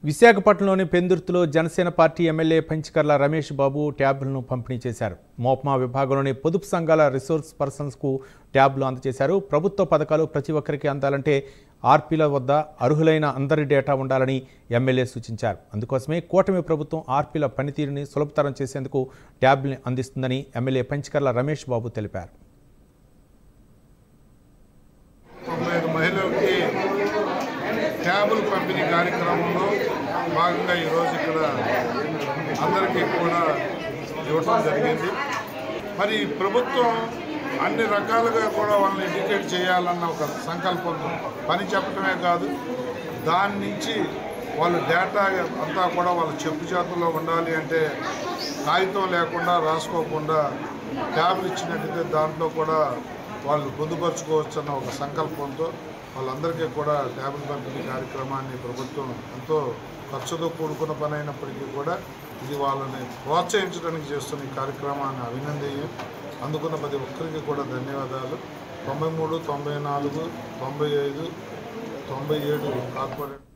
విశాఖపట్నంలోని పెందుర్తిలో Janasena party MLA Panchakarla Ramesh Babu ట్యాబ్లను పంపిణీ చేశారు. మోప్మా విభాగంలోని పొదుపు సంఘాల రిసోర్స్ పర్సన్స్కు ట్యాబ్లు అందజేశారు. ప్రభుత్వ పథకాలు ప్రతి ఒక్కరికి అందాలంటే ఆర్పీల వద్ద అర్హులైన అందరి డేటా ఉండాలని ఎమ్మెల్యే సూచించారు. అందుకోసమే కూటమి ప్రభుత్వం ఆర్పీల పనితీరుని సులభతరం చేసేందుకు ట్యాబ్లను అందిస్తుందని ఎమ్మెల్యే పంచకర్ల రమేష్ బాబు తెలిపారు. ట్యాబులు పంపిణీ కార్యక్రమంలో భాగంగా ఈరోజు ఇక్కడ అందరికీ కూడా ఇవ్వటం జరిగింది. మరి ప్రభుత్వం అన్ని రకాలుగా కూడా వాళ్ళని ఎడ్యుకేట్ చేయాలన్న ఒక సంకల్పం, పని చెప్పడమే కాదు, దాని నుంచి వాళ్ళ డేటా అంతా కూడా వాళ్ళ చెప్పు చేతుల్లో ఉండాలి అంటే కాగితం లేకుండా రాసుకోకుండా ట్యాబ్లు ఇచ్చినట్టయితే దాంట్లో కూడా వాళ్ళు పొందుపరుచుకోవచ్చు అన్న ఒక సంకల్పంతో వాళ్ళందరికీ కూడా ట్యాబ్లు పంపిణీ కార్యక్రమాన్ని ప్రభుత్వం ఎంతో ఖర్చుతో కూడుకున్న పని అయినప్పటికీ కూడా ఇది వాళ్ళని ప్రోత్సహించడానికి చేస్తున్న ఈ కార్యక్రమాన్ని అభినందనీయం. అందుకున్న ప్రతి ఒక్కరికి కూడా ధన్యవాదాలు. 93, 94, 95, 97 కార్పొరేట్